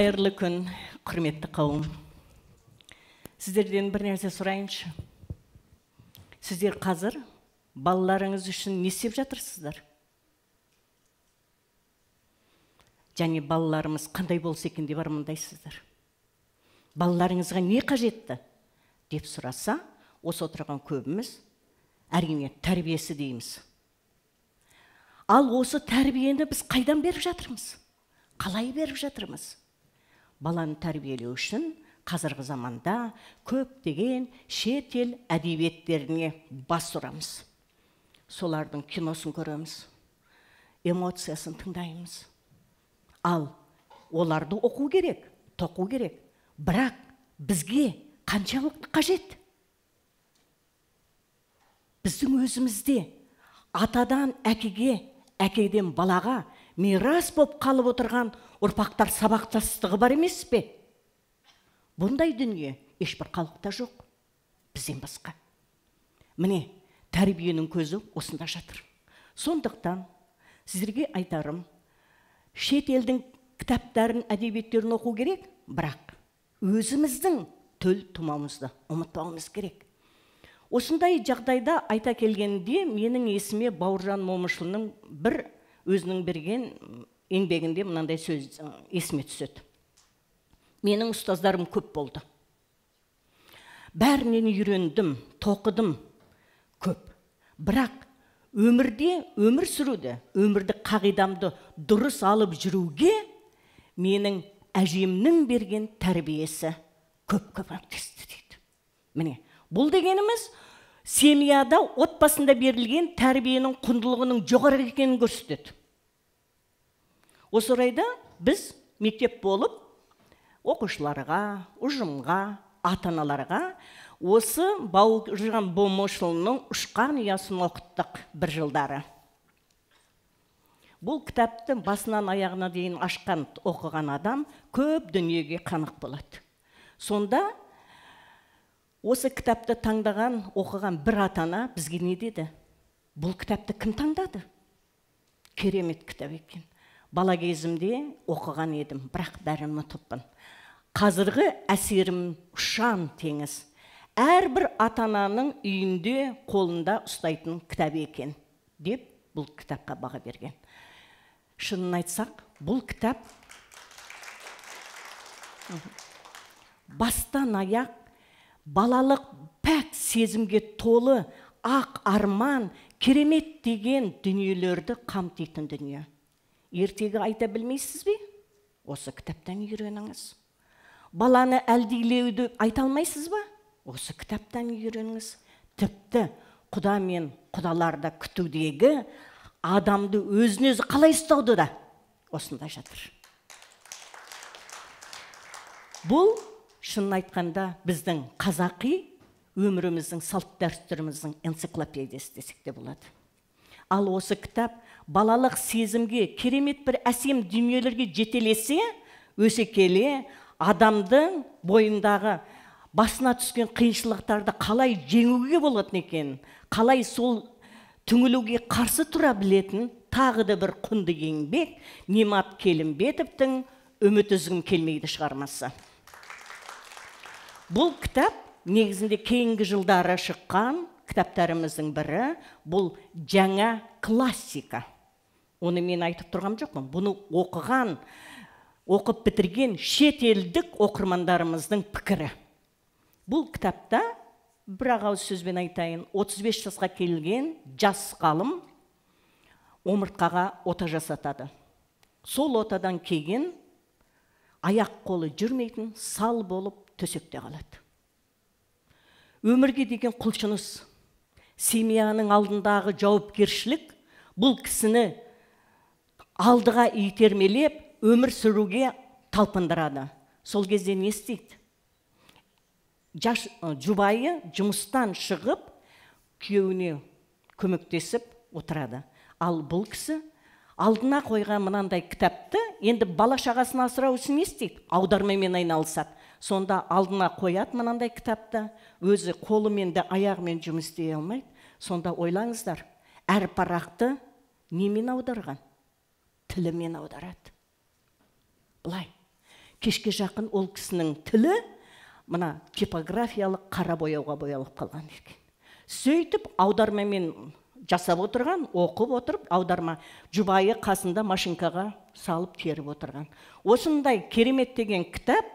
Қайырлы күн, құрметті қауым. Сіздерден бір нәрсе сұрайыншы. Сіздер қазір балаларыңыз үшін не істеп жатырсыздар? Және балаларымыз қандай болса екен деп армандайсыздар? Балаларыңызға не қажетті деп сұраса, осы отырған көбіміз әрине тәрбиесі дейміз. Ал осы тәрбиені біз қайдан беріп жатырмыз? Қалай беріп жатырмыз? Баланы тәрбиелеу үшін қазіргі заманда көптеген шетел әдебиеттеріне бас ұрамыз. Солардың киносын көреміз, эмоциясын тыңдаймыз. Ал оларды оқу керек, тоқу керек. Бірақ бізге қаншалықты қажет? Біздің өзімізде атадан әкеге, әкеден балаға мирас боп қалып отырған ұрпақтар сабақтастығы бар емес пе? Бұндай дүние ешбір халықта жоқ, бізден басқа. Міне, тәрбиенің көзі осында жатыр. Сондықтан сіздерге айтарым, шет елдің кітаптарын, әдебиеттерін оқу керек, бірақ өзіміздің төл тұмамызды ұмытпауымыз керек. Осындай жағдайда айта келгенде менің есіме Бауыржан Момышұлының бір өзінің берген еңбегінде мынандай сөз есіме түседі. Менің ұстаздарым көп болды. Бәрінен үйрендім, тоқыдым көп. Бірақ өмірде, өмір сүруде, өмірді қағидамды дұрыс алып жүруге менің әжемнің берген тәрбиесі көп көмектесті дейді. Міне, бұл дегеніміз семьяда, отбасында берілген тәрбиенің құндылығының жоғары екенін көрсетеді. Осы орайда біз мектеп болып оқушыларға, ұжымға, ата-аналарға осы Бауыржан Момышұлының ұшқан ұясын оқыттық бір жылдары. Бұл кітапты басынан аяғына дейін ашқан, оқыған адам көп дүниеге қанық болады. Сонда осы кітапты таңдаған, оқыған бір ата-ана бізге не деді? Бұл кітапты кім таңдады? Керемет кітап екен. Бала кезімде оқыған едім, бірақ бәрін ұмытыппын. Қазіргі әсерім ұшан теңіз. Әрбір ата-ананың үйінде, қолында ұстайтын кітап екен, деп бұл кітапқа баға берген. Шынын айтсақ, бұл кітап бастан аяқ балалық пәк сезімге толы, ақ арман, керемет деген дүниелерді қамтитын дүние. Ертегі айта білмейсіз бе? Осы кітаптан үйреніңіз. Баланы әлдилеуді айта алмайсыз ба? Осы кітаптан үйреніңіз. Тіпті құда мен құдаларда күтудегі адамды өзін-өзі қалай ұстауды да осында жатыр. Бұл шынын айтқанда біздің қазақи өміріміздің, салт дәстүріміздің энциклопедиясы десек те болады. Ал осы кітап балалық сезімге, керемет бір әсем дүниелерге жетелесе, өсе келе адамдың бойындағы басына түскен қиыншылықтарды қалай жеңуге болатын екен, қалай сол түңілуге қарсы тұра білетін тағы да бір құнды еңбек Немат Келімбетовтың Үміт үзгім келмейді шығармасы. Бұл кітап негізінде кейінгі жылдары шыққан кітаптарымыздың бірі, бұл жаңа классика. Оны мен айтып тұрғам жоқпын. Бұны оқыған, оқып бітірген шетелдік оқырмандарымыздың пікірі. Бұл кітапта, бір ауыз сөзбен айтайын, 35 жасқа келген жас ғалым омыртқаға ота жасатады. Сол отадан кейін аяқ қолы жүрмейтін, сал болып төсекте қалады. Өмірге деген құлшыныс, семьяның алдындағы жауапкершілік бұл кісіні алдыға итермелеп, өмір сүруге талпындырады. Сол кезде не істейді? Жұбайы жұмыстан шығып, күйеуіне көмектесіп отырады. Ал бұл кісі алдына қойған мынандай кітапты, енді бала шағасын асырау үшін не істейді? Аудармамен айналысады. Сонда алдына қояды мынандай кітапты, өзі қолымен де аяғымен жұмыс істей алмайды. Сонда ойлаңыздар, әр парақты немен аударған? Тілімен аударады. Бұлай, кешке жақын ол кісінің тілі мына типографиялық қара бояуға боялып қалған екен. Сөйтіп аудармамен жасап отырған, оқып отырып, аударма жұбайы қасында машинкаға салып теріп отырған. Осындай керемет деген кітап,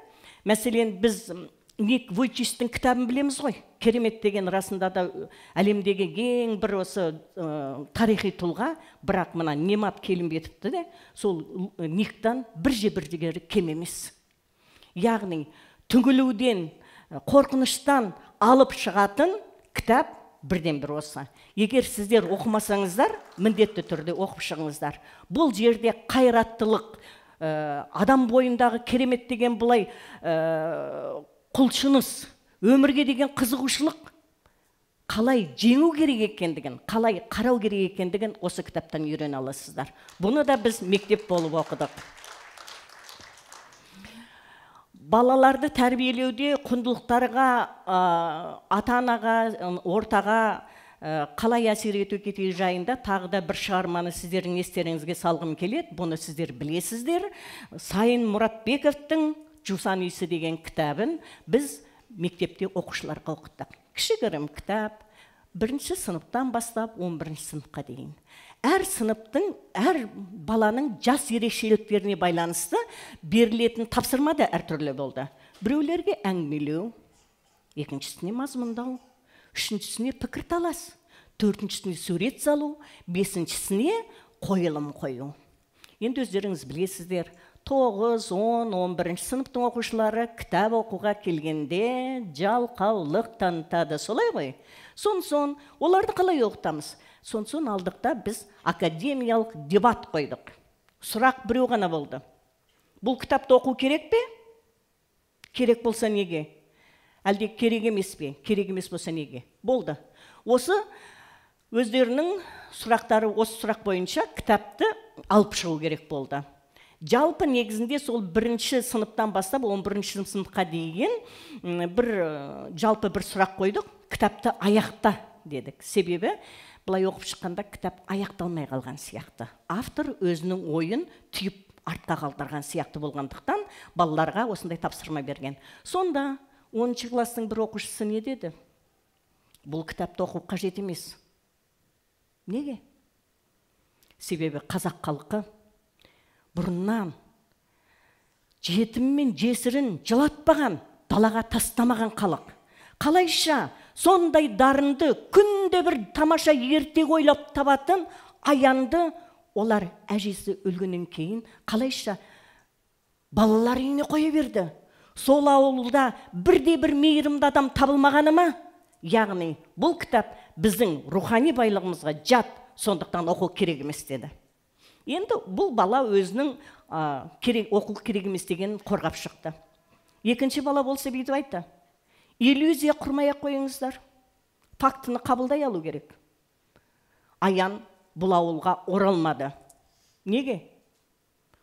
мәселен біз Ник Вуйчичтің кітабын білеміз ғой. Керемет деген расында да әлемдегі ең бір осы тарихи тұлға, бірақ мына Немат Келімбетовті де сол Никтан бір жігері кем емес. Яғни түңілуден, қорқыныштан алып шығатын кітап бірден бір осы. Егер сіздер оқымасаңыздар, міндетті түрде оқып шығыңыздар. Бұл жерде қайраттылық, адам бойындағы керемет деген бұлай құлшыныс, өмірге деген қызығушылық қалай жеңу керек екендігін, қалай қарау керек екендігін осы кітаптан үйрене аласыздар. Бұны да біз мектеп болып оқыдық. Балаларды тәрбиелеуде құндылықтарға, ата-анаға, ортаға қалай әсер ету кетуі жайында тағы да бір шығарманы сіздердің естеріңізге салғым келеді. Бұны сіздер білесіздер. Сайын Мұратбековтың «Жусан үйсі» деген кітабын біз мектепте оқушыларға оқыттық. Кішігірім кітап, 1-ші сыныптан бастап 11-ші сыныпқа дейін. Әр сыныптың, әр баланың жас ерекшеліктеріне байланысты берілетін тапсырма да әртүрлі болды. Біреулерге әңгімелеу, екіншісіне мазмұндау, үшіншісіне пікірталас, төртіншісіне сурет салу, бесіншісіне қойылым қою. Енді өздеріңіз білесіздер, 9, 10, 11 сыныптың оқушылары кітап оқуға келгенде жалқаулық танытады, солай ғой? Сон оларды қалай оқытамыз? Сон алдықта біз академиялық дебат қойдық. Сұрақ біреу ғана болды. Бұл кітапты оқу керек пе? Керек болса неге? Әлде керек емес пе? Керек емес болса неге? Болды. Осы өздерінің сұрақтары, осы сұрақ бойынша кітапты алып шығу керек болды. Жалпы негізінде сол 1-ші сыныптан бастап 11-ші сыныпқа дейін жалпы бір сұрақ қойдық. Кітапты аяқта дедік. Себебі бұлай оқып шыққанда кітап аяқталмай қалған сияқты. Автор өзінің ойын түйіп артқа қалдырған сияқты болғандықтан балаларға осындай тапсырма берген. Сонда 10-ші кластың бір оқушысы не деді? Бұл кітапты оқу қажет емес. Неге? Себебі қазақ халқы бұрыннан жетім мен жесірін жылатпаған, далаға тастамаған халық. Қалайша сондай дарынды, күнде бір тамаша ертегі ойлап табатын аянды олар әжесі өлгеннен кейін қалайша балалар үйіне қоя берді. Сол ауылда бірде-бір мейірімді адам табылмағаны ма? Яғни бұл кітап біздің рухани байлығымызға жат, сондықтан оқу керек емес деді. Енді бұл бала өзінің оқу керек емес деген қорғап шықты. Екінші бала болса бүйтіп айтты: иллюзия құрмай-ақ қойыңыздар. Фактыны қабылдай алу керек. Аян бұл ауылға оралмады. Неге?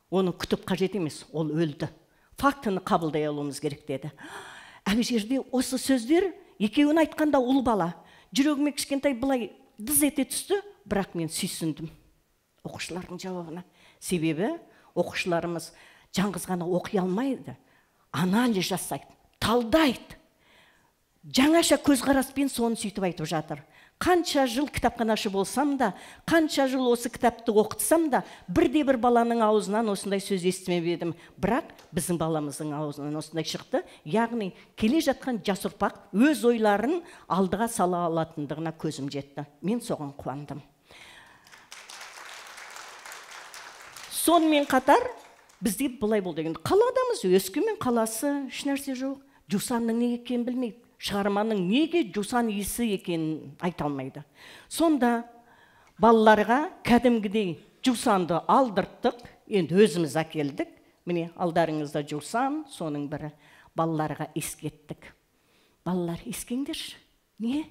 Оны күтіп қажет емес, ол өлді. Фактыны қабылдай алуымыз керек деді. Әлі жерде осы сөздер екеуін айтқанда ұл бала жүрегіме кішкентай былай дыз ете түсті, бірақ мен сүйсіндім оқушылардың жауабына. Себебі оқушыларымыз жаңғыз ғана оқи алмайды, анализ жасайды, талдайды. Жаңаша көзқараспен соны сөйтіп айтып жатыр. Қанша жыл кітапханашы болсам да, қанша жыл осы кітапты оқытсам да, бірде-бір баланың аузынан осындай сөз естімеп едім. Бірақ біздің баламыздың аузынан осындай шықты. Яғни келе жатқан жас ұрпақ өз ойларын алдыға сала алатындығына көзім жетті. Мен соған қуандым. Сонымен қатар бізде бұлай болды. Қаладамыз, Өскемен қаласы, ешнәрсе жоқ. Жусанның не екенін білмейді. Шығарманың неге жусан иісі екенін айта алмайды. Сонда балаларға кәдімгідей жусанды алдырттық, енді өзіміз әкелдік. Міне алдарыңызда жусан, соның бірі. Балаларға ескеттік. Балалар, ескеңдерші. Не?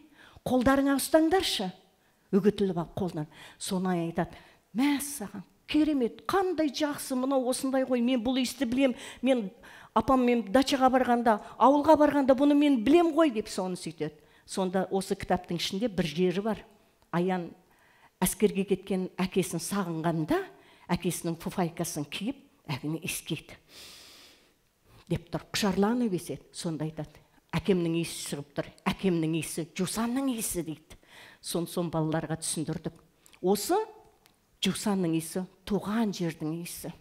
Қолдарыңа ұстаңдаршы. Үгітіліп алып қолдан. Соны айтады: мәссаған, керемет, қандай жақсы, мынау осындай ғой, мен бұл иісті білем, мен апам мен дачаға барғанда, ауылға барғанда бұны мен білем ғой деп соны сөйтеді. Сонда осы кітаптың ішінде бір жері бар. Аян әскерге кеткен әкесін сағынғанда, әкесінің фуфайкасын киіп, әкені ескейді. деп тұр, құшарланып еседі. Сонда айтады, әкемнің иісі шығып тұр, әкемнің иісі, жусанның иісі дейді. Сон балаларға түсіндірдік. Осы жусанның иісі туған жердің иісі.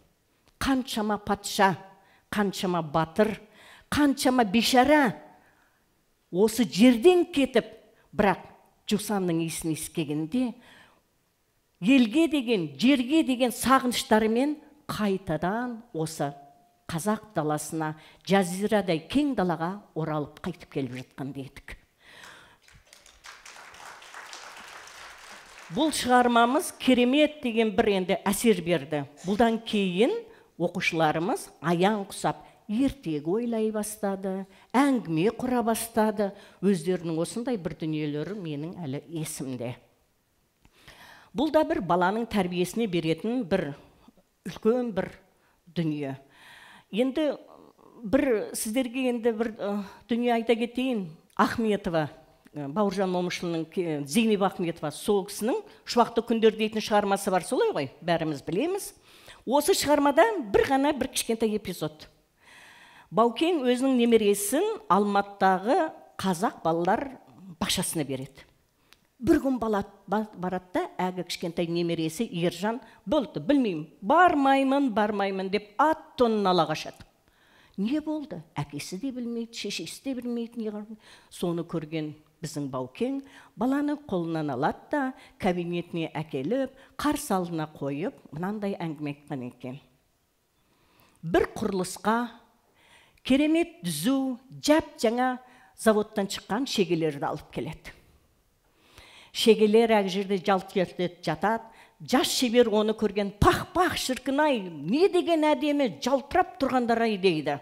Қаншама патша, қаншама батыр, қаншама бейшара осы жерден кетіп, бірақ жусанның иісін иіскегенде елге деген, жерге деген сағыныштарымен қайтадан осы қазақ даласына, жазирадай кең далаға оралып қайтып келіп жатқан дедік. Бұл шығармамыз керемет деген бір енді әсер берді. Бұдан кейін оқушыларымыз аян құсап, ертегі ойлай бастады, әңгіме құра бастады. Өздерінің осындай бір дүниелері менің әлі есімде. Бұл да бір баланың тәрбиесіне беретін бір үлкен бір дүние. Енді бір сіздерге енді бір дүние айта кетейін. Ахметова, Бауыржан Момышұлының, Зейнеп Ахметова, сол кісінің Шуақты күндер дейтін шығармасы бар, солай ғой, бәріміз білеміз. Осы шығармада бір ғана бір кішкентай эпизод. Баукең өзінің немересін Алматыдағы қазақ балалар бақшасына береді. Бір күн барады да, әгі кішкентай немересі Ержан болды, білмеймін, бармаймын деп ат-тонын ала қашады. Не болды? Әкесі де білмейді, шешесі де білмейді. Соны көрген біздің Баукең баланы қолынан алады да, кабинетіне әкеліп, қарсы алдына қойып, мынандай әңгіме айтқан екен. Бір құрылысқа керемет дүзу, жап-жаңа заводтан шыққан шегелерді алып келеді. Шегелер әг жерде жалт ертеді жатады. Жас шебер оны көрген, пақ-пақ шіркін-ай, не деген әдемі жалтырап тұрғандар-ай дейді.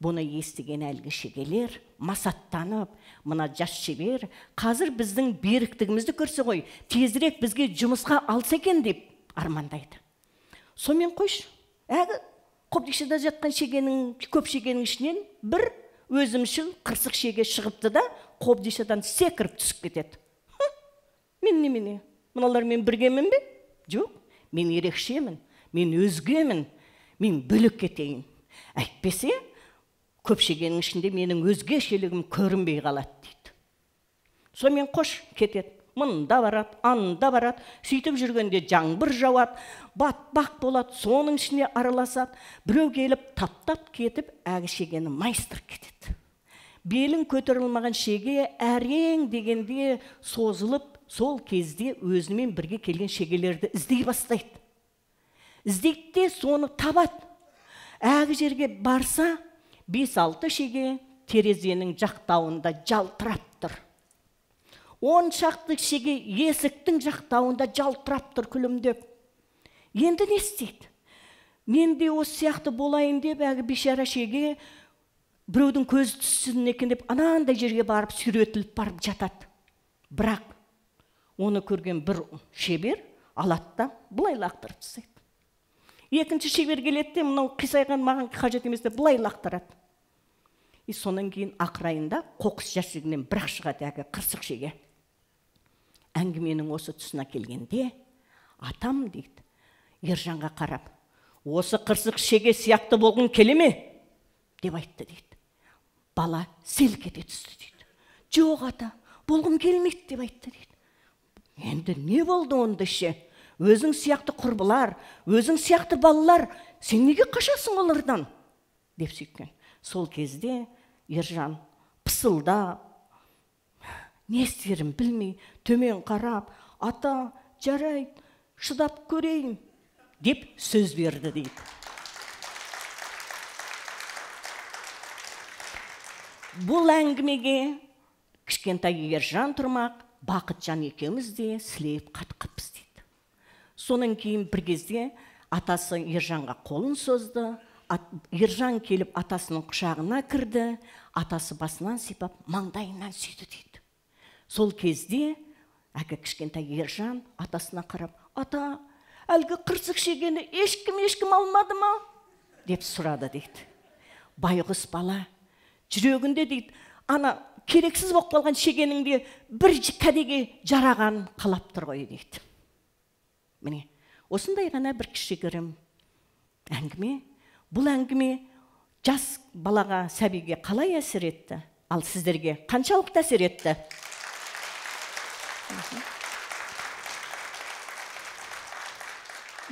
Бұны естіген әлгі шегелер масаттанып, мына жас шебер қазір біздің беріктігімізді көрсе ғой, тезірек бізге жұмысқа алса екен деп армандайды. Сонымен қойш, әгі қобдишада жатқан көп шегенің ішінен бір өзімшіл қырсық шеге шығыпты да, қобдишадан секіріп түсіп кетеді. Мен немене? Мыналармен біргемін бе? Жоқ, мен ерекшемін, мен өзгемін, мен бөлек кетейін. Әйтпесе, көп шегенің ішінде менің өзгешелігім көрінбей қалады дейді. Сонымен қош кетеді. Мұнда барады, анда барады, сөйтіп жүргенде жаңбыр жауады, батпақ болады, соның ішіне араласады. Біреу келіп таптап кетіп, әгі шегені майыстырып кетеді. Белін көтерілмаған шеге әрең дегенде созылып, сол кезде өзімен бірге келген шегелерді іздей бастайды. Іздейді де соны табады. Әгі жерге барса, 5-6 шеге терезенің жақтауында жалтырап тұр. 10 шақты шеге есіктің жақтауында жалтырап тұр күлімдеп. Енді не істейді? Мен де осы сияқты болайын деп, әгі бейшара шеге біреудің көзі түссін екен деп, анандай жерге барып сүйретіліп барып жатады. Бірақ оны көрген бір шебер алады да, бұлай лақтырып тастайды. Екінші шебер келеді де, мынау қисайған маған қажет емес деп бұлай лақтырады. Сонан кейін ақырайында қоқыс жәшігінен бір-ақ шығады әгі қырсық шеге. Әңгіменің осы тұсына келгенде, атам дейді, Ержанға қарап, осы қырсық шеге сияқты болғың келе ме? Деп айтты дейді. Бала селк ете түсті дейді. Жоқ ата, болғым келмейді деп айтты дейді. Енді не болды онда ше? Өзің сияқты құрбылар, өзің сияқты балалар, сен неге қашасың олардан? Деп сөйткен. Сол кезде Ержан пысылда, не істерін білмей, төмен қарап, ата, жарайды, шыдап көрейін, деп сөз берді дейді. Бұл әңгімеге кішкентай Ержан тұрмақ, Бақытжан екеуміз де сілейіп қатқыппыз дейді. Соның кейін бір кезде атасы Ержанға қолын созды. Ержан келіп атасының құшағына кірді. Атасы басынан сипап, маңдайынан сүйді дейді. Сол кезде әгі кішкентай Ержан атасына қарап, ата, әлгі қырсық шегені ешкім алмады ма? Деп сұрады дейді. Байғұс бала, жүрегінде дейді, ана керексіз болып қалған шегеніңде бір кәдеге жараған қалап тұр ғой дейді. Міне, осындай ғана бір кішігірім әңгіме. Бұл әңгіме жас балаға, сәбиге қалай әсер етті? Ал сіздерге қаншалықты әсер етті?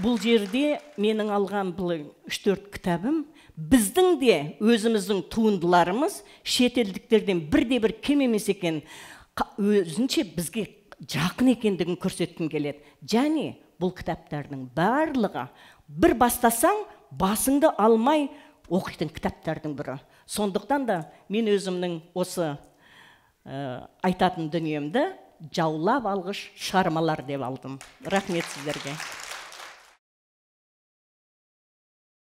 Бұл жерде менің алған бұл 3-4 кітабым, біздің де өзіміздің туындыларымыз шетелдіктерден бірде-бір кем емес екен, өзінше бізге жақын екендігін көрсеткім келеді. Және бұл кітаптардың барлығы бір бастасаң, басыңды алмай оқитын кітаптардың бірі. Сондықтан да мен өзімнің осы айтатын дүниемді жаулап алғыш шығармалар деп алдым. Рахмет сіздерге.